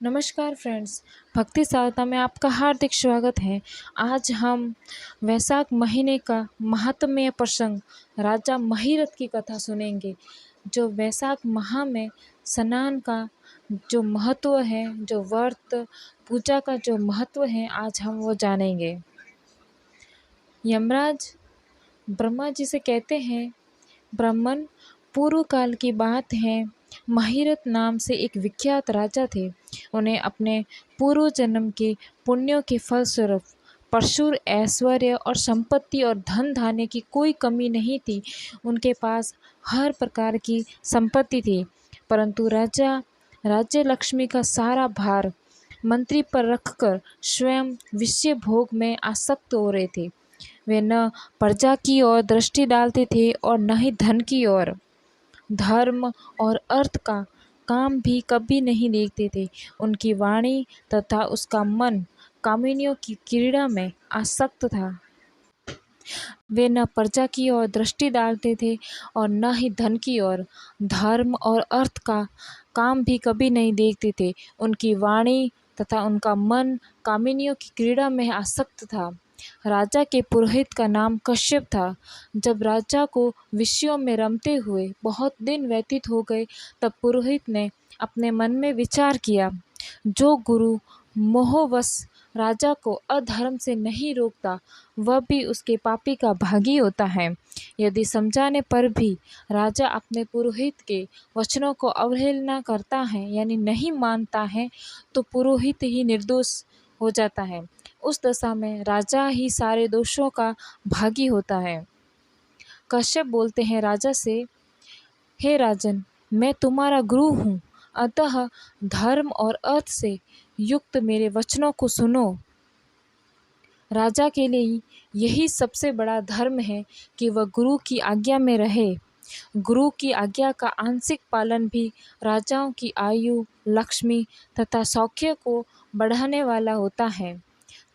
नमस्कार फ्रेंड्स, भक्ति सहायता में आपका हार्दिक स्वागत है। आज हम वैशाख महीने का महात्म्य प्रसंग राजा महिरथ की कथा सुनेंगे। जो वैशाख माह में स्नान का जो महत्व है, जो व्रत पूजा का जो महत्व है, आज हम वो जानेंगे। यमराज ब्रह्मा जी से कहते हैं, ब्राह्मण, पूर्व काल की बात है, महिरथ नाम से एक विख्यात राजा थे। उन्हें अपने पूर्व जन्म के पुण्यों के फलस्वरूप प्रचुर ऐश्वर्य और संपत्ति और धन धान्य की कोई कमी नहीं थी। उनके पास हर प्रकार की संपत्ति थी, परंतु राजा राज्य लक्ष्मी का सारा भार मंत्री पर रखकर स्वयं विषय भोग में आसक्त हो रहे थे। वे न प्रजा की ओर दृष्टि डालते थे और न ही धन की ओर। धर्म और अर्थ का काम भी कभी नहीं देखते थे। उनकी वाणी तथा उसका मन कामिनियों की क्रीड़ा में आसक्त था। वे न प्रजा की ओर दृष्टि डालते थे और न ही धन की ओर। धर्म और अर्थ का काम भी कभी नहीं देखते थे। उनकी वाणी तथा उनका मन कामिनियों की क्रीड़ा में आसक्त था। राजा के पुरोहित का नाम कश्यप था। जब राजा को विषयों में रमते हुए बहुत दिन व्यतीत हो गए, तब पुरोहित ने अपने मन में विचार किया, जो गुरु मोहवश राजा को अधर्म से नहीं रोकता, वह भी उसके पापी का भागी होता है। यदि समझाने पर भी राजा अपने पुरोहित के वचनों को अवहेलना करता है, यानी नहीं मानता है, तो पुरोहित ही निर्दोष हो जाता है। उस दशा में राजा ही सारे दोषों का भागी होता है। कश्यप बोलते हैं राजा से, हे राजन, मैं तुम्हारा गुरु हूँ, अतः धर्म और अर्थ से युक्त मेरे वचनों को सुनो। राजा के लिए यही सबसे बड़ा धर्म है कि वह गुरु की आज्ञा में रहे। गुरु की आज्ञा का आंशिक पालन भी राजाओं की आयु, लक्ष्मी तथा सौख्य को बढ़ाने वाला होता है।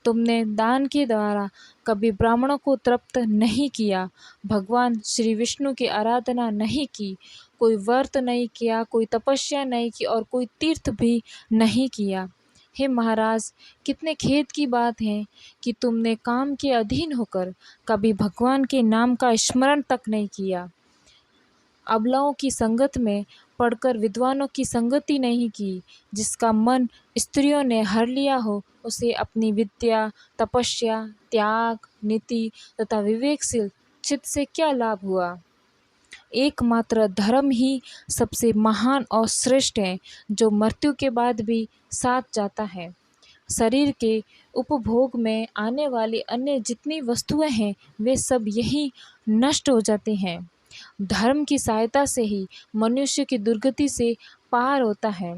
तुमने दान के द्वारा कभी ब्राह्मणों को तृप्त नहीं किया, भगवान श्री विष्णु की आराधना नहीं की, कोई व्रत नहीं किया, कोई तपस्या नहीं की और कोई तीर्थ भी नहीं किया। हे महाराज, कितने खेद की बात है कि तुमने काम के अधीन होकर कभी भगवान के नाम का स्मरण तक नहीं किया। अबलाओं की संगत में पढ़कर विद्वानों की संगति नहीं की। जिसका मन स्त्रियों ने हर लिया हो, उसे अपनी विद्या, तपस्या, त्याग, नीति तथा विवेकशील चित्त से क्या लाभ हुआ। एकमात्र धर्म ही सबसे महान और श्रेष्ठ है, जो मृत्यु के बाद भी साथ जाता है। शरीर के उपभोग में आने वाली अन्य जितनी वस्तुएं हैं, वे सब यही नष्ट हो जाते हैं। धर्म की सहायता से ही मनुष्य की दुर्गति से पार होता है।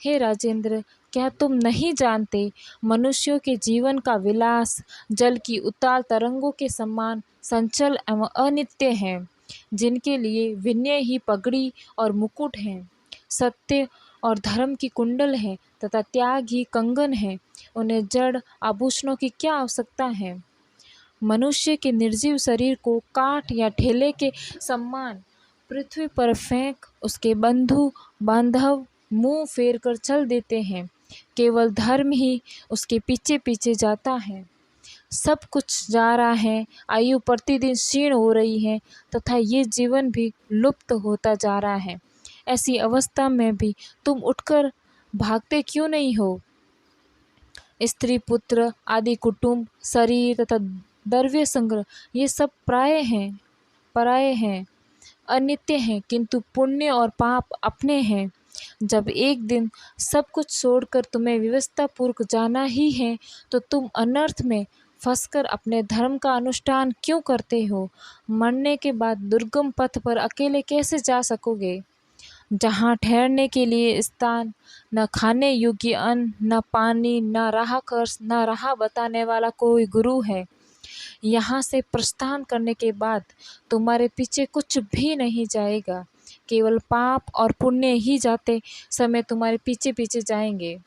हे राजेंद्र, क्या तुम नहीं जानते, मनुष्यों के जीवन का विलास जल की उताल तरंगों के समान संचल एवं अनित्य है, जिनके लिए विनय ही पगड़ी और मुकुट है, सत्य और धर्म की कुंडल है तथा त्याग ही कंगन है। उन्हें जड़ आभूषणों की क्या आवश्यकता है। मनुष्य के निर्जीव शरीर को काठ या ठेले के समान पृथ्वी पर फेंक उसके बंधु बांधव मुंह फेर कर चल देते हैं। केवल धर्म ही उसके पीछे पीछे जाता है। सब कुछ जा रहा है, आयु प्रतिदिन क्षीण हो रही है तथा ये जीवन भी लुप्त होता जा रहा है। ऐसी अवस्था में भी तुम उठकर भागते क्यों नहीं हो। स्त्री पुत्र आदि कुटुंब, शरीर तथा द्रव्य संग्रह, ये सब पराये हैं, अनित्य हैं, किंतु पुण्य और पाप अपने हैं। जब एक दिन सब कुछ छोड़कर तुम्हें व्यवस्था पूर्वक जाना ही है, तो तुम अनर्थ में फंसकर अपने धर्म का अनुष्ठान क्यों करते हो। मरने के बाद दुर्गम पथ पर अकेले कैसे जा सकोगे, जहाँ ठहरने के लिए स्थान, न खाने योग्य अन्न, न पानी, न राह खर्च, न राह बताने वाला कोई गुरु है। यहाँ से प्रस्थान करने के बाद तुम्हारे पीछे कुछ भी नहीं जाएगा, केवल पाप और पुण्य ही जाते समय तुम्हारे पीछे पीछे जाएंगे।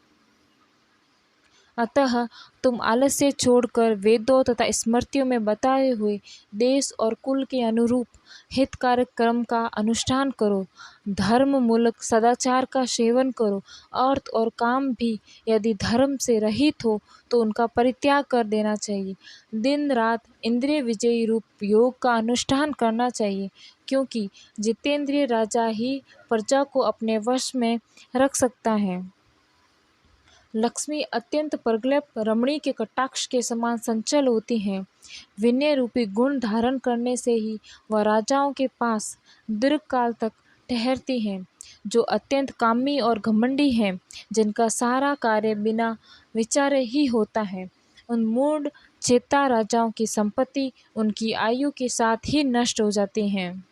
अतः तुम आलस्य छोड़कर वेदों तथा स्मृतियों में बताए हुए देश और कुल के अनुरूप हितकारक कर्म का अनुष्ठान करो। धर्म मूलक सदाचार का सेवन करो। अर्थ और काम भी यदि धर्म से रहित हो तो उनका परित्याग कर देना चाहिए। दिन रात इंद्रिय विजयी रूप योग का अनुष्ठान करना चाहिए, क्योंकि जितेंद्रिय राजा ही प्रजा को अपने वश में रख सकता है। लक्ष्मी अत्यंत प्रगल्भ रमणी के कटाक्ष के समान संचल होती हैं। विनय रूपी गुण धारण करने से ही वह राजाओं के पास दीर्घ काल तक ठहरती हैं। जो अत्यंत कामी और घमंडी हैं, जिनका सारा कार्य बिना विचारे ही होता है, उन मूढ़ चेता राजाओं की संपत्ति उनकी आयु के साथ ही नष्ट हो जाती हैं।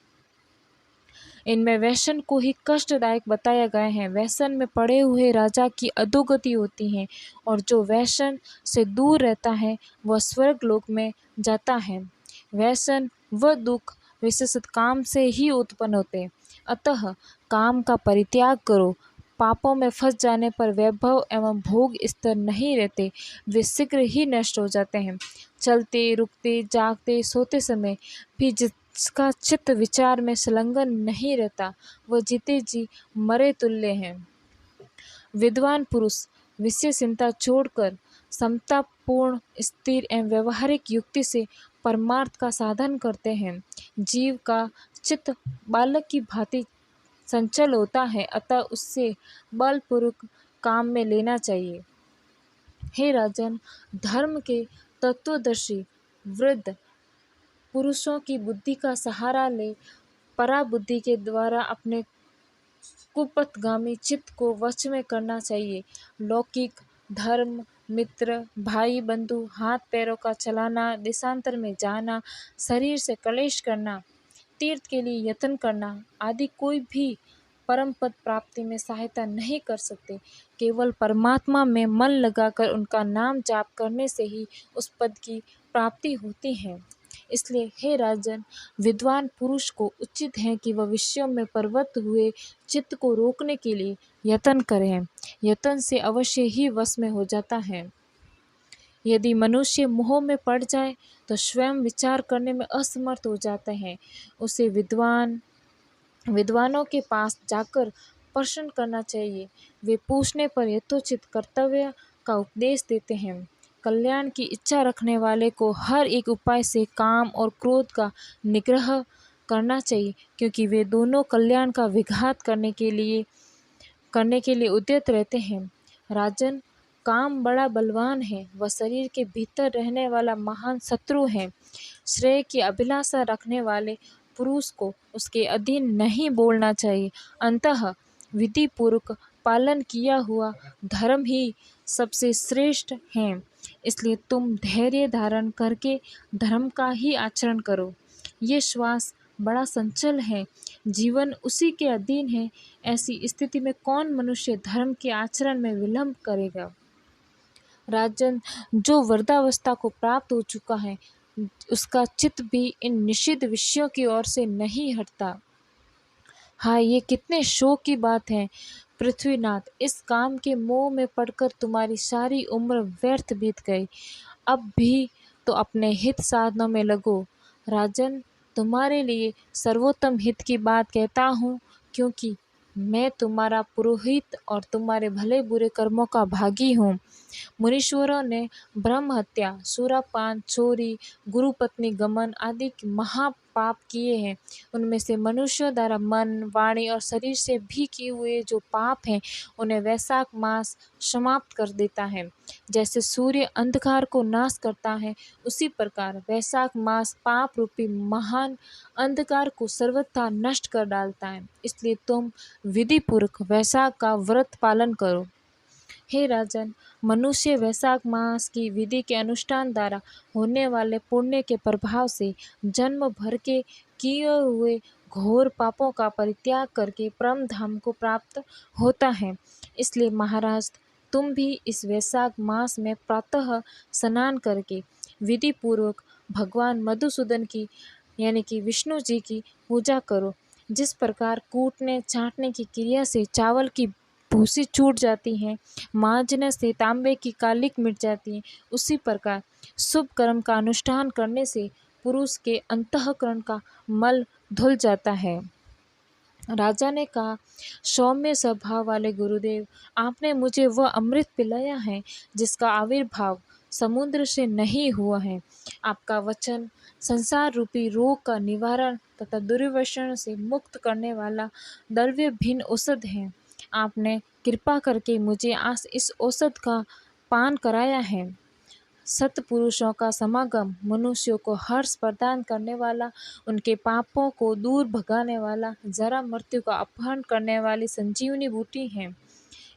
इनमें व्यसन को ही कष्टदायक बताया गया है। व्यसन में पड़े हुए राजा की अधोगति होती है, और जो व्यसन से दूर रहता है वह स्वर्ग लोक में जाता है। व्यसन व दुख विशेषत काम से ही उत्पन्न होते हैं। अतः काम का परित्याग करो। पापों में फंस जाने पर वैभव एवं भोग स्थिर नहीं रहते, वे शीघ्र ही नष्ट हो जाते हैं। चलते रुकते जागते सोते समय भी जिसका चित्त विचार में संलग्न नहीं रहता, वह जीते जी मरे तुल्य है। विद्वान पुरुष विषय चिंता छोड़कर समतापूर्ण स्थिर एवं व्यवहारिक युक्ति से परमार्थ का साधन करते हैं। जीव का चित्त बालक की भांति संचल होता है, अतः उससे बलपूर्वक काम में लेना चाहिए। हे राजन, धर्म के तत्वदर्शी वृद्ध पुरुषों की बुद्धि का सहारा ले पराबुद्धि के द्वारा अपने कुपथगामी चित्त को वश में करना चाहिए। लौकिक धर्म, मित्र, भाई बंधु, हाथ पैरों का चलाना, देशांतर में जाना, शरीर से कलेश करना, तीर्थ के लिए यत्न करना आदि कोई भी परम पद प्राप्ति में सहायता नहीं कर सकते। केवल परमात्मा में मन लगाकर उनका नाम जाप करने से ही उस पद की प्राप्ति होती है। इसलिए हे राजन, विद्वान पुरुष को उचित है कि वह विषयों में प्रवृत्त हुए चित्त को रोकने के लिए यत्न करें। यत्न से अवश्य ही वश में हो जाता है। यदि मनुष्य मोह में पड़ जाए तो स्वयं विचार करने में असमर्थ हो जाते हैं। उसे विद्वानों के पास जाकर प्रश्न करना चाहिए। वे पूछने पर यथोचित कर्तव्य का उपदेश देते हैं। कल्याण की इच्छा रखने वाले को हर एक उपाय से काम और क्रोध का निग्रह करना चाहिए, क्योंकि वे दोनों कल्याण का विघात करने के लिए उद्यत रहते हैं। राजन, काम बड़ा बलवान है। वह शरीर के भीतर रहने वाला महान शत्रु है। श्रेय की अभिलाषा रखने वाले पुरुष को उसके अधीन नहीं बोलना चाहिए। अंततः विधि पूर्वक पालन किया हुआ धर्म ही सबसे श्रेष्ठ है। इसलिए तुम धैर्य धारण करके धर्म का ही आचरण करो। ये श्वास बड़ा संचल है, जीवन उसी के अधीन है। ऐसी स्थिति में कौन मनुष्य धर्म के आचरण में विलंब करेगा। राजन, जो वृद्धावस्था को प्राप्त हो चुका है, उसका चित्त भी इन निषिद्ध विषयों की ओर से नहीं हटता। हाँ, ये कितने शोक की बात है पृथ्वीनाथ। इस काम के मोह में पड़कर तुम्हारी सारी उम्र व्यर्थ बीत गई। अब भी तो अपने हित साधनों में लगो। राजन, तुम्हारे लिए सर्वोत्तम हित की बात कहता हूँ, क्योंकि मैं तुम्हारा पुरोहित और तुम्हारे भले बुरे कर्मों का भागी हूँ। मुनीश्वरों ने ब्रह्म हत्या, सुरापान, चोरी, गुरु पत्नी गमन आदि महापाप किए हैं। उनमें से मनुष्यों द्वारा मन, वाणी और शरीर से भी किए हुए जो पाप हैं, उन्हें वैशाख मास समाप्त कर देता है। जैसे सूर्य अंधकार को नाश करता है, उसी प्रकार वैशाख मास पाप रूपी महान अंधकार को सर्वथा नष्ट कर डालता है। इसलिए तुम विधि पूर्वक वैशाख का व्रत पालन करो। हे राजन, मनुष्य वैशाख मास की विधि के अनुष्ठान द्वारा होने वाले पुण्य के प्रभाव से जन्म भर के किए हुए घोर पापों का परित्याग करके परम धाम को प्राप्त होता है। इसलिए महाराज, तुम भी इस वैशाख मास में प्रातः स्नान करके विधि पूर्वक भगवान मधुसूदन की यानी कि विष्णु जी की पूजा करो। जिस प्रकार कूटने छाँटने की क्रिया से चावल की भूसी छूट जाती है, मांजने से तांबे की कालिक मिट जाती है, उसी प्रकार शुभ कर्म का अनुष्ठान करने से पुरुष के अंतःकरण का मल धुल जाता है। राजा ने कहा, सौम्य स्वभाव वाले गुरुदेव, आपने मुझे वह अमृत पिलाया है जिसका आविर्भाव समुद्र से नहीं हुआ है। आपका वचन संसार रूपी रोग का निवारण तथा दुर्व्यसन से मुक्त करने वाला द्रव्य भिन्न औषध है। आपने कृपा करके मुझे आज इस औषध का पान कराया है। सत्पुरुषों का समागम मनुष्यों को हर्ष प्रदान करने वाला, उनके पापों को दूर भगाने वाला, जरा मृत्यु का अपहरण करने वाली संजीवनी बूटी है।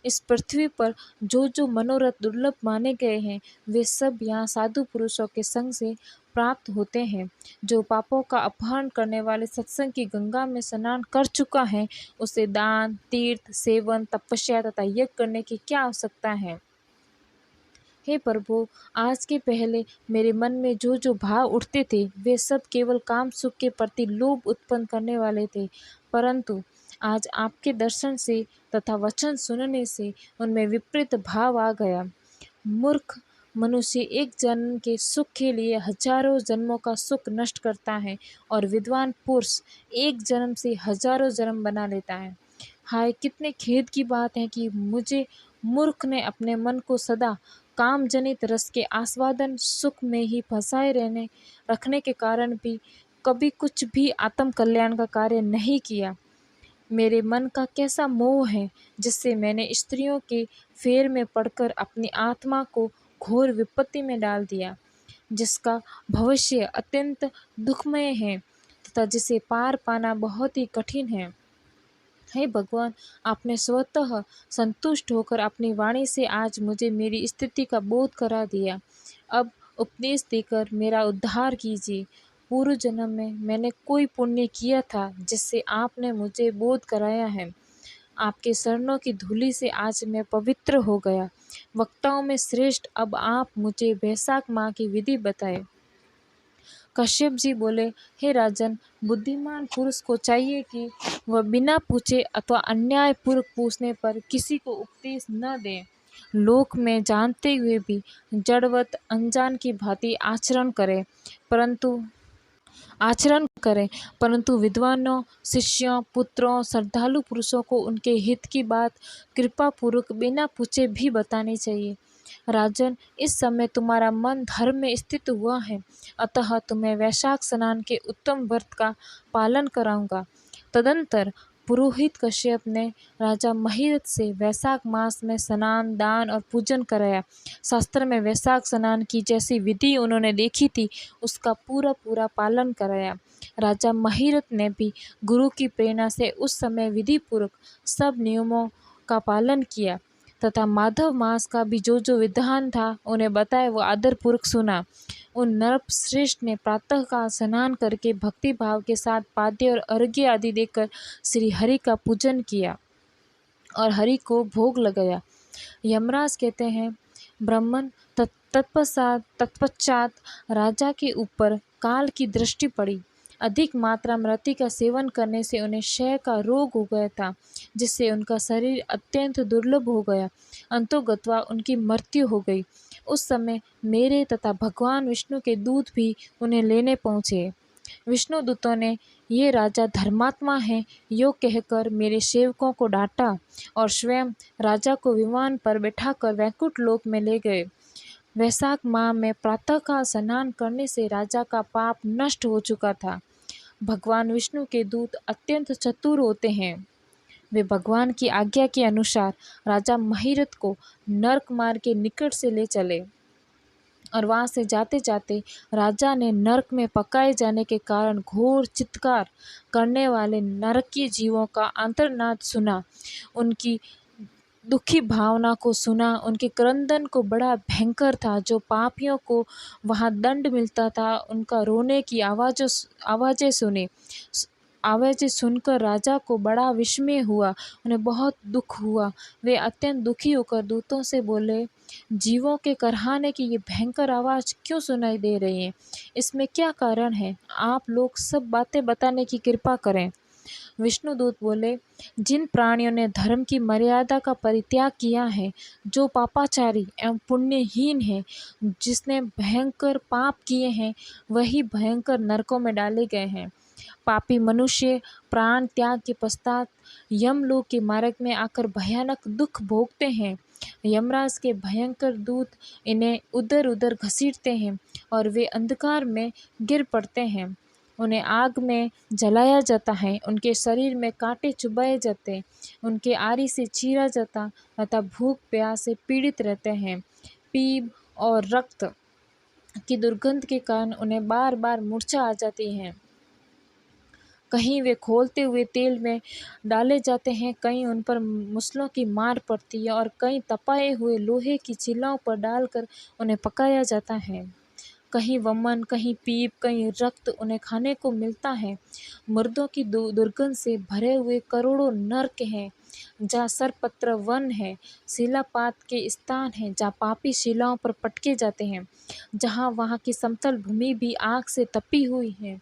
इस पृथ्वी पर जो जो मनोरथ दुर्लभ माने गए हैं, वे सब यहाँ साधु पुरुषों के संग से प्राप्त होते हैं। जो पापों का अपहरण करने वाले सत्संग की गंगा में स्नान कर चुका है, उसे दान, तीर्थ, सेवन, तपस्या तथा यज्ञ करने की क्या आवश्यकता है। हे प्रभु, आज के पहले मेरे मन में जो जो भाव उठते थे, वे सब केवल काम सुख के प्रति लोभ उत्पन्न करने वाले थे, परंतु आज आपके दर्शन से तथा वचन सुनने से उनमें विपरीत भाव आ गया। मूर्ख मनुष्य एक जन्म के सुख के लिए हजारों जन्मों का सुख नष्ट करता है, और विद्वान पुरुष एक जन्म से हजारों जन्म बना लेता है। हाय, कितने खेद की बात है कि मुझे मूर्ख ने अपने मन को सदा काम जनित रस के आस्वादन सुख में ही फंसाए रखने के कारण भी कभी कुछ भी आत्म कल्याण का कार्य नहीं किया। मेरे मन का कैसा मोह है, जिससे मैंने स्त्रियों के फेर में पड़कर अपनी आत्मा को घोर विपत्ति में डाल दिया, जिसका भविष्य अत्यंत दुखमय है तथा जिसे पार पाना बहुत ही कठिन है। हे भगवान, आपने स्वतः संतुष्ट होकर अपनी वाणी से आज मुझे मेरी स्थिति का बोध करा दिया। अब उपदेश देकर मेरा उद्धार कीजिए। पूर्व जन्म में मैंने कोई पुण्य किया था जिससे आपने मुझे बोध कराया है। आपके शरणों की धूलि से आज मैं पवित्र हो गया। वक्ताओं में श्रेष्ठ अब आप मुझे वैशाख माह की विधि बताए। कश्यप जी बोले, हे राजन, बुद्धिमान पुरुष को चाहिए कि वह बिना पूछे अथवा अन्यायपूर्वक पूछने पर किसी को उपदेश न दे। लोक में जानते हुए भी जड़वत अनजान की भांति आचरण करें, परंतु विद्वानों, शिष्यों, पुत्रों, श्रद्धालु पुरुषों को उनके हित की बात कृपापूर्वक बिना पूछे भी बतानी चाहिए। राजन, इस समय तुम्हारा मन धर्म में स्थित हुआ है, अतः तुम्हें वैशाख स्नान के उत्तम व्रत का पालन कराऊंगा। तदंतर पुरोहित कश्यप ने राजा महिरथ से वैशाख मास में स्नान, दान और पूजन कराया। शास्त्र में वैशाख स्नान की जैसी विधि उन्होंने देखी थी, उसका पूरा पूरा पालन कराया। राजा महिरथ ने भी गुरु की प्रेरणा से उस समय विधि पूर्वक सब नियमों का पालन किया तथा माधव मास का भी जो जो विधान था उन्हें बताया, वो आदरपूर्वक सुना। उन नरप श्रेष्ठ ने प्रातः का स्नान करके भक्ति भाव के साथ पाद्य और अर्घ्य आदि देकर श्री हरि का पूजन किया और हरि को भोग लगाया। यमराज कहते हैं, ब्राह्मण, तत्पश्चात राजा के ऊपर काल की दृष्टि पड़ी। अधिक मात्रा में रति का सेवन करने से उन्हें क्षय का रोग हो गया था, जिससे उनका शरीर अत्यंत दुर्लभ हो गया। अंतोगत्वा उनकी मृत्यु हो गई। उस समय मेरे तथा भगवान विष्णु के दूत भी उन्हें लेने पहुँचे। विष्णु दूतों ने, ये राजा धर्मात्मा हैं, यो कहकर मेरे सेवकों को डांटा और स्वयं राजा को विमान पर बैठाकर वैकुंठ लोक में ले गए। वैशाख माह में प्रातः का स्नान करने से राजा का पाप नष्ट हो चुका था। भगवान विष्णु के दूत अत्यंत चतुर होते हैं। वे भगवान की आज्ञा के अनुसार राजा महिरथ को नरक मार्ग के निकट से ले चले और वहाँ से जाते जाते राजा ने नरक में पकाए जाने के कारण घोर चित्कार करने वाले नरकीय जीवों का आर्तनाद सुना, उनकी दुखी भावना को सुना। उनके क्रंदन को बड़ा भयंकर था। जो पापियों को वहाँ दंड मिलता था, उनका रोने की आवाज़ें सुनकर राजा को बड़ा विस्मय हुआ, उन्हें बहुत दुख हुआ। वे अत्यंत दुखी होकर दूतों से बोले, जीवों के करहाने की ये भयंकर आवाज़ क्यों सुनाई दे रही है? इसमें क्या कारण है? आप लोग सब बातें बताने की कृपा करें। विष्णुदूत बोले, जिन प्राणियों ने धर्म की मर्यादा का परित्याग किया है, जो पापाचारी एवं पुण्यहीन है, जिसने भयंकर पाप किए हैं, वही भयंकर नरकों में डाले गए हैं। पापी मनुष्य प्राण त्याग के पश्चात यमलोक के मार्ग में आकर भयानक दुख भोगते हैं। यमराज के भयंकर दूत इन्हें उधर उधर घसीटते हैं और वे अंधकार में गिर पड़ते हैं। उन्हें आग में जलाया जाता है, उनके शरीर में कांटे चुभाए जाते, उनके आरी से चीरा जाता तथा भूख प्यास से पीड़ित रहते हैं। पीप और रक्त की दुर्गंध के कारण उन्हें बार बार मूर्छा आ जाती है। कहीं वे खोलते हुए तेल में डाले जाते हैं, कहीं उन पर मुसलों की मार पड़ती है और कहीं तपाए हुए लोहे की चिल्लाओं पर डालकर उन्हें पकाया जाता है। कहीं वमन, कहीं पीप, कहीं रक्त उन्हें खाने को मिलता है। मुर्दों की दुर्गंध से भरे हुए करोड़ों नरक हैं, जहाँ सरपत्र वन है, शिलापात के स्थान हैं, जहाँ पापी शिलाओं पर पटके जाते हैं, जहाँ वहाँ की समतल भूमि भी आग से तपी हुई है।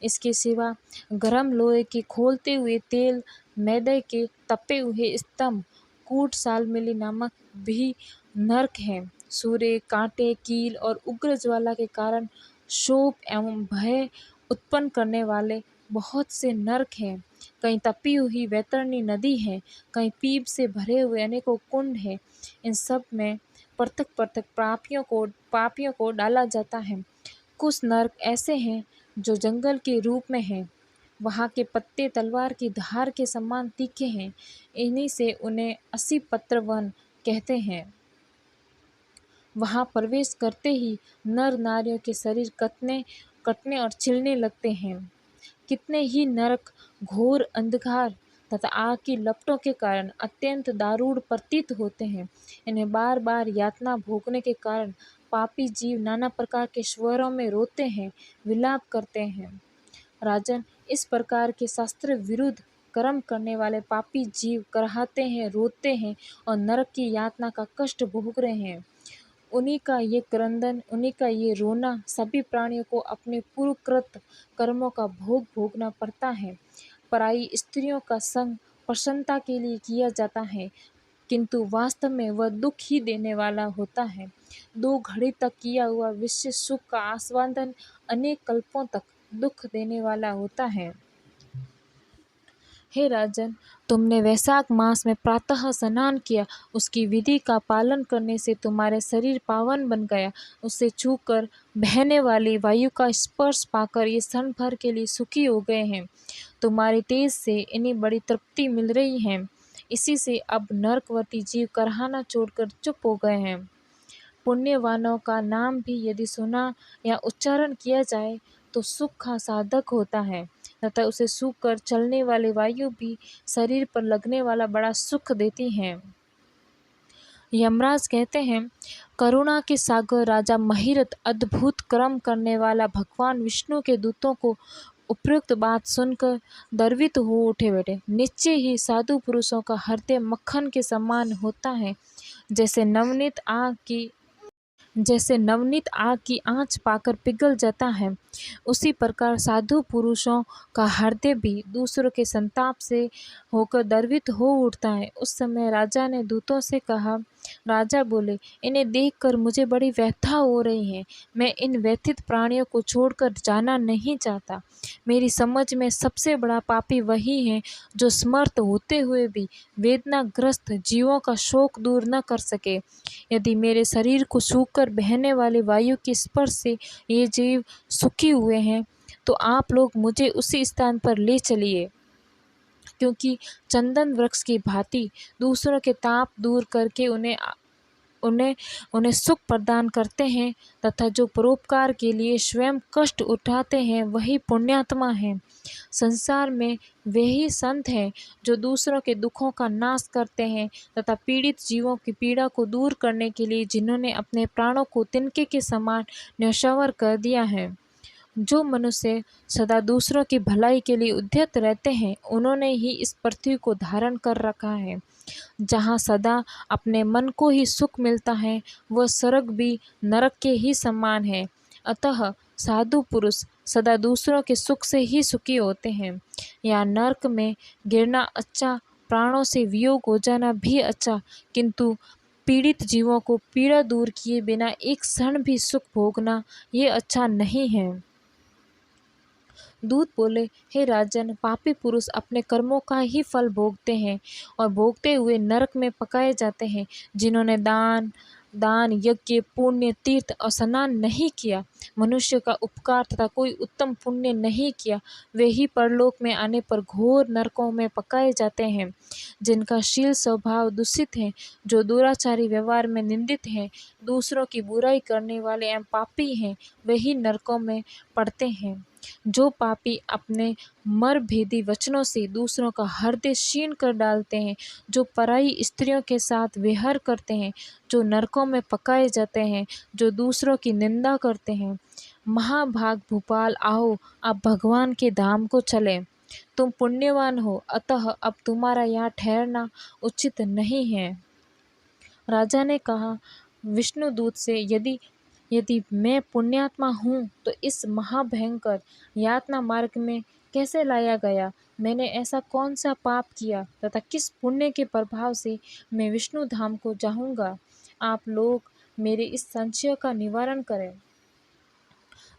इसके सिवा गरम लोहे के खोलते हुए तेल, मैदे के तपे हुए स्तंभ, कूट सालमिली नामक भी नरक हैं। सूर्य, कांटे, कील और उग्र ज्वाला के कारण शोक एवं भय उत्पन्न करने वाले बहुत से नरक हैं। कहीं तपी हुई वैतरणी नदी है, कहीं पीप से भरे हुए अनेकों कुंड हैं। इन सब में पृथक पृथक पापियों को डाला जाता है। कुछ नरक ऐसे हैं जो जंगल के रूप में हैं। वहाँ के पत्ते तलवार की धार के समान तीखे हैं। इन्हीं से उन्हें 80 पत्र वन कहते हैं। वहाँ प्रवेश करते ही नर नारियों के शरीर कटने और छिलने लगते हैं। कितने ही नरक घोर अंधकार तथा आग की लपटों के कारण अत्यंत दारूण प्रतीत होते हैं। इन्हें बार बार यातना भोगने के कारण पापी जीव नाना प्रकार के स्वरों में रोते हैं, विलाप करते हैं। राजन, इस प्रकार के शास्त्र विरुद्ध कर्म करने वाले पापी जीव कराहते हैं, रोते हैं और नरक की यातना का कष्ट भोग रहे हैं। उन्हीं का ये क्रंदन, उन्हीं का ये रोना सभी प्राणियों को अपने पूर्वकृत कर्मों का भोग भोगना पड़ता है। पराई स्त्रियों का संग प्रसन्नता के लिए किया जाता है, किंतु वास्तव में वह दुख ही देने वाला होता है। 2 घड़ी तक किया हुआ विषय सुख का आस्वादन अनेक कल्पों तक दुख देने वाला होता है। हे राजन, तुमने वैशाख मास में प्रातः स्नान किया, उसकी विधि का पालन करने से तुम्हारे शरीर पावन बन गया। उससे छूकर बहने वाली वायु का स्पर्श पाकर ये क्षण भर के लिए सुखी हो गए हैं। तुम्हारे तेज से इन्हें बड़ी तृप्ति मिल रही है। इसी से अब नरकवर्ती जीव कराहना छोड़कर चुप हो गए हैं। पुण्यवानों का नाम भी यदि सुना या उच्चारण किया जाए तो सुख का साधक होता है तथा उसे सूख कर चलने वाली वायु भी शरीर पर लगने वाला बड़ा सुख देती हैं। यमराज कहते हैं, करुणा के सागर राजा महिरथ अद्भुत कर्म करने वाला भगवान विष्णु के दूतों को उपयुक्त बात सुनकर गर्वित हो उठे बैठे। निश्चय ही साधु पुरुषों का हृदय मक्खन के समान होता है। जैसे नवनीत आग की आंच पाकर पिघल जाता है, उसी प्रकार साधु पुरुषों का हृदय भी दूसरों के संताप से होकर द्रवित हो उठता है। उस समय राजा ने दूतों से कहा। राजा बोले, इन्हें देखकर मुझे बड़ी व्यथा हो रही है। मैं इन व्यथित प्राणियों को छोड़कर जाना नहीं चाहता। मेरी समझ में सबसे बड़ा पापी वही है जो समर्थ होते हुए भी वेदनाग्रस्त जीवों का शोक दूर न कर सके। यदि मेरे शरीर को सूखकर बहने वाली वायु के स्पर्श से ये जीव सुखी हुए हैं, तो आप लोग मुझे उसी स्थान पर ले चलिए, क्योंकि चंदन वृक्ष की भांति दूसरों के ताप दूर करके उन्हें सुख प्रदान करते हैं तथा जो परोपकार के लिए स्वयं कष्ट उठाते हैं वही पुण्यात्मा हैं। संसार में वे ही संत हैं जो दूसरों के दुखों का नाश करते हैं तथा पीड़ित जीवों की पीड़ा को दूर करने के लिए जिन्होंने अपने प्राणों को तिनके के समान न्यौछावर कर दिया है। जो मनुष्य सदा दूसरों की भलाई के लिए उद्यत रहते हैं, उन्होंने ही इस पृथ्वी को धारण कर रखा है। जहाँ सदा अपने मन को ही सुख मिलता है, वह स्वर्ग भी नरक के ही समान है। अतः साधु पुरुष सदा दूसरों के सुख से ही सुखी होते हैं। या नर्क में गिरना अच्छा, प्राणों से वियोग हो जाना भी अच्छा, किंतु पीड़ित जीवों को पीड़ा दूर किए बिना एक क्षण भी सुख भोगना ये अच्छा नहीं है। दूत बोले, हे राजन, पापी पुरुष अपने कर्मों का ही फल भोगते हैं और भोगते हुए नरक में पकाए जाते हैं। जिन्होंने दान दान यज्ञ पुण्य तीर्थ और स्नान नहीं किया, मनुष्य का उपकार तथा कोई उत्तम पुण्य नहीं किया, वे ही परलोक में आने पर घोर नरकों में पकाए जाते हैं। जिनका शील स्वभाव दूषित है, जो दुराचारी व्यवहार में निंदित हैं, दूसरों की बुराई करने वाले एवं पापी हैं, वे ही नरकों में पड़ते हैं। जो पापी अपने मरभेदी वचनों से दूसरों का हृदय क्षीण कर डालते हैं, जो पराई स्त्रियों के साथ विहार करते हैं, जो नरकों में पकाए जाते हैं, जो दूसरों की निंदा करते हैं। महाभाग भूपाल, आओ अब भगवान के धाम को चलें। तुम पुण्यवान हो, अतः अब तुम्हारा यहाँ ठहरना उचित नहीं है। राजा ने कहा विष्णुदूत से, यदि यदि मैं पुण्यात्मा हूँ तो इस महाभयंकर यातना मार्ग में कैसे लाया गया? मैंने ऐसा कौन सा पाप किया तथा किस पुण्य के प्रभाव से मैं विष्णु धाम को जाऊँगा? आप लोग मेरे इस संशय का निवारण करें।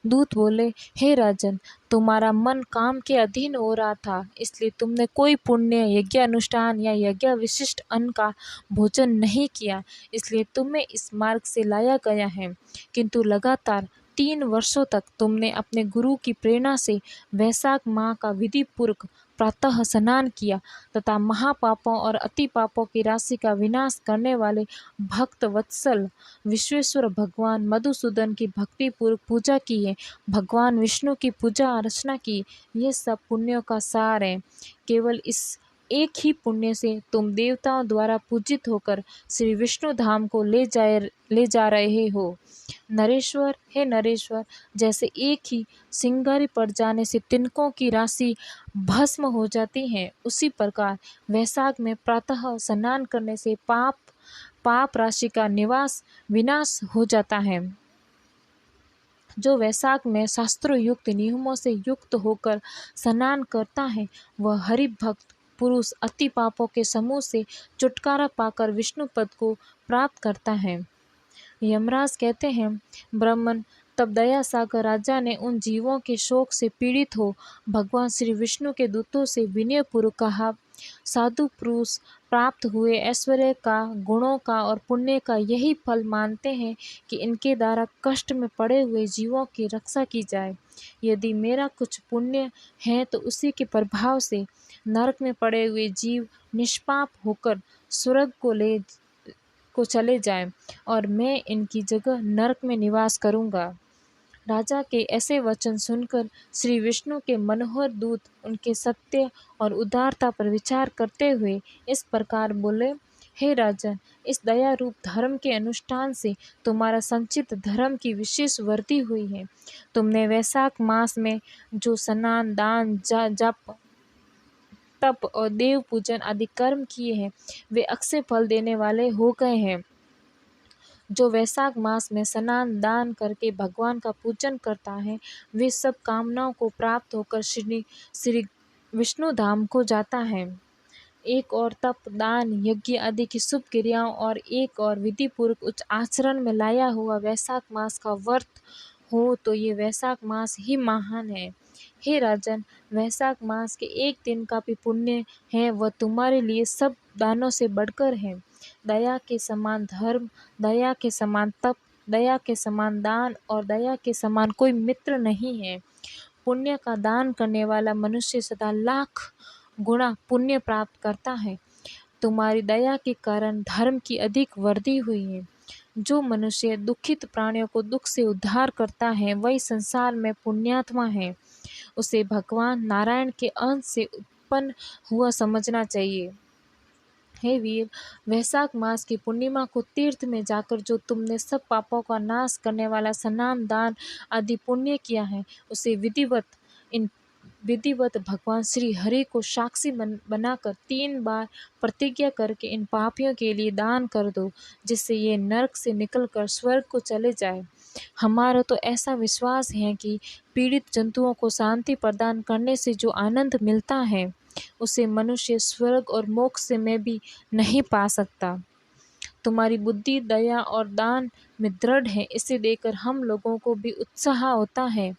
दूत बोले, हे राजन, तुम्हारा मन काम के अधीन हो रहा था, इसलिए तुमने कोई पुण्य यज्ञ अनुष्ठान या यज्ञ विशिष्ट अन्न का भोजन नहीं किया, इसलिए तुम्हें इस मार्ग से लाया गया है। किंतु लगातार 3 वर्षों तक तुमने अपने गुरु की प्रेरणा से वैशाख माह का विधि पूर्वक प्रातः स्नान किया तथा महापापों और अति पापों की राशि का विनाश करने वाले भक्त वत्सल विश्वेश्वर भगवान मधुसूदन की भक्ति पूर्वक पूजा की है, भगवान विष्णु की पूजा अर्चना की। ये सब पुण्यों का सार है। केवल इस एक ही पुण्य से तुम देवताओं द्वारा पूजित होकर श्री विष्णु धाम को ले जा रहे हो। नरेश्वर, हे नरेश्वर, जैसे एक ही सिंगारी पड़ जाने से तिनकों की राशि भस्म हो जाती है, उसी प्रकार वैशाख में प्रातः स्नान करने से पाप राशि का विनाश हो जाता है। जो वैशाख में शास्त्रों युक्त नियमों से युक्त होकर स्नान करता है, वह हरि भक्त पुरुष अति पापों के समूह से छुटकारा पाकर विष्णु पद को प्राप्त करता है। यमराज कहते हैं, ब्राह्मण, तब दया सागर राजा ने उन जीवों के शोक से पीड़ित हो भगवान श्री विष्णु के दूतों से विनयपूर्वक कहा, साधु पुरुष प्राप्त हुए ऐश्वर्य का, गुणों का और पुण्य का यही फल मानते हैं कि इनके द्वारा कष्ट में पड़े हुए जीवों की रक्षा की जाए। यदि मेरा कुछ पुण्य है तो उसी के प्रभाव से नरक में पड़े हुए जीव निष्पाप होकर स्वर्ग को चले जाएं और मैं इनकी जगह नरक में निवास करूंगा। राजा के ऐसे वचन सुनकर श्री विष्णु के मनोहर दूत उनके सत्य और उदारता पर विचार करते हुए इस प्रकार बोले, हे राजन, इस दया रूप धर्म के अनुष्ठान से तुम्हारा संचित धर्म की विशेष वृद्धि हुई है। तुमने वैशाख मास में जो स्नान दान जप तप और देव पूजन आदि कर्म किए हैं, वे अक्षय फल देने वाले हो गए हैं। जो वैशाख मास में स्नान दान करके भगवान का पूजन करता है, वे सब कामनाओं को प्राप्त होकर श्री विष्णु धाम को जाता है। एक और तप दान यज्ञ आदि की शुभ क्रियाओं और एक और विधि पूर्वक उच्च आचरण में लाया हुआ वैशाख मास का व्रत हो तो ये वैशाख मास ही महान है। हे राजन, वैशाख मास के एक दिन का भी पुण्य है, वह तुम्हारे लिए सब दानों से बढ़कर है। दया के समान धर्म, दया के समान तप, दया के समान दान और दया के समान कोई मित्र नहीं है। पुण्य का दान करने वाला मनुष्य सदा लाख गुणा पुण्य प्राप्त करता है। तुम्हारी दया के कारण धर्म की अधिक वृद्धि हुई है। जो मनुष्य दुखित प्राणियों को दुख से उद्धार करता है, वही संसार में पुण्यात्मा है। उसे भगवान नारायण के अंश से उत्पन्न हुआ समझना चाहिए। हे वीर, वैशाख मास की पूर्णिमा को तीर्थ में जाकर जो तुमने सब पापों का नाश करने वाला स्नान दान आदि पुण्य किया है, उसे विधिवत भगवान श्री हरि को साक्षी बनाकर 3 बार प्रतिज्ञा करके इन पापियों के लिए दान कर दो, जिससे ये नरक से निकलकर स्वर्ग को चले जाए। हमारा तो ऐसा विश्वास है कि पीड़ित जंतुओं को शांति प्रदान करने से जो आनंद मिलता है, उसे मनुष्य स्वर्ग और मोक्ष में भी नहीं पा सकता। तुम्हारी बुद्धि, दया और दान में दृढ़ है, इसे देखकर हम लोगों को भी उत्साह होता है।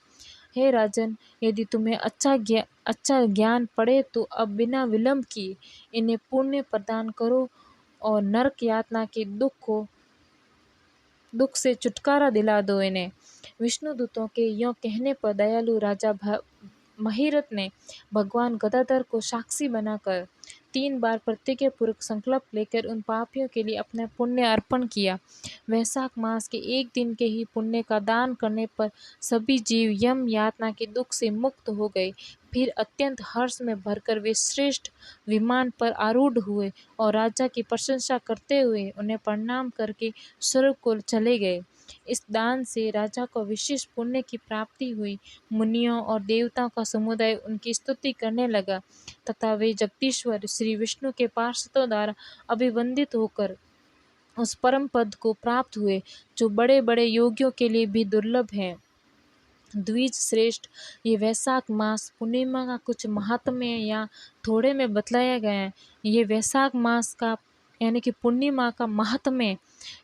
हे राजन, यदि तुम्हें अच्छा ज्ञान पड़े तो अब बिना विलंब किए इन्हें पुण्य प्रदान करो और नरक यातना के दुख से छुटकारा दिला दो इन्हें। विष्णु दूतों के यों कहने पर दयालु राजा महिरथ ने भगवान गदाधर को साक्षी बनाकर 3 बार प्रतिज्ञा पूर्वक संकल्प लेकर उन पापियों के लिए अपना पुण्य अर्पण किया। वैशाख मास के एक दिन के ही पुण्य का दान करने पर सभी जीव यम यातना के दुख से मुक्त हो गए। फिर अत्यंत हर्ष में भरकर वे श्रेष्ठ विमान पर आरूढ़ हुए और राजा की प्रशंसा करते हुए उन्हें प्रणाम करके स्वर्ग को चले गए। इस दान से राजा को विशेष पुण्य की प्राप्ति हुई। मुनियों और देवताओं का समुदाय उनकी स्तुति करने लगा तथा वे जगदीश्वर श्री विष्णु के पार्षदों द्वारा अभिवंदित होकर उस परम पद को प्राप्त हुए, जो बड़े बड़े योगियों के लिए भी दुर्लभ है। द्विज श्रेष्ठ, ये वैशाख मास पूर्णिमा का कुछ महात्म्य या थोड़े में बतलाया गया है। ये वैशाख मास का यानी कि पूर्णिमा का महात्म्य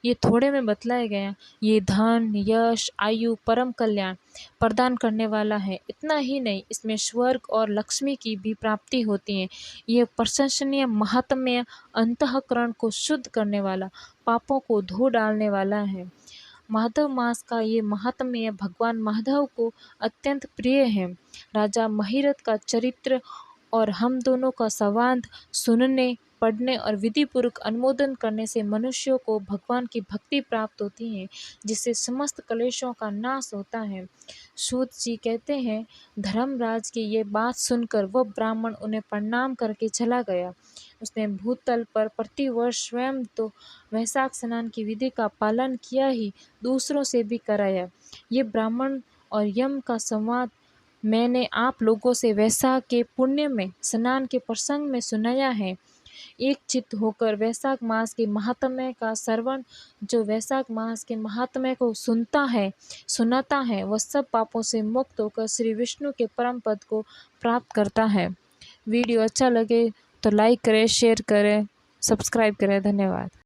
ये थोड़े में बतलाया गया। ये धन, यश, आयु, परम कल्याण प्रदान करने वाला है। इतना ही नहीं, इसमें स्वर्ग और लक्ष्मी की भी प्राप्ति होती है। ये प्रशंसनीय महात्म्य अंतःकरण को शुद्ध करने वाला, पापों को धो डालने वाला है। माधव मास का ये महात्म्य भगवान माधव को अत्यंत प्रिय है। राजा महिरथ का चरित्र और हम दोनों का संवाद सुनने, पढ़ने और विधिपूर्वक अनुमोदन करने से मनुष्यों को भगवान की भक्ति प्राप्त होती है, जिससे समस्त क्लेशों का नाश होता है। सूत जी कहते हैं, धर्मराज की ये बात सुनकर वह ब्राह्मण उन्हें प्रणाम करके चला गया। उसने भूतल पर प्रतिवर्ष स्वयं तो वैशाख स्नान की विधि का पालन किया ही दूसरों से भी कराया। ये ब्राह्मण और यम का संवाद मैंने आप लोगों से वैशाख के पुण्य में स्नान के प्रसंग में सुनाया है। एक चित्त होकर वैशाख मास के महात्म्य का श्रवण जो वैशाख मास के महात्म्य को सुनाता है, वह सब पापों से मुक्त होकर श्री विष्णु के परम पद को प्राप्त करता है। वीडियो अच्छा लगे तो लाइक करें, शेयर करें, सब्सक्राइब करें। धन्यवाद।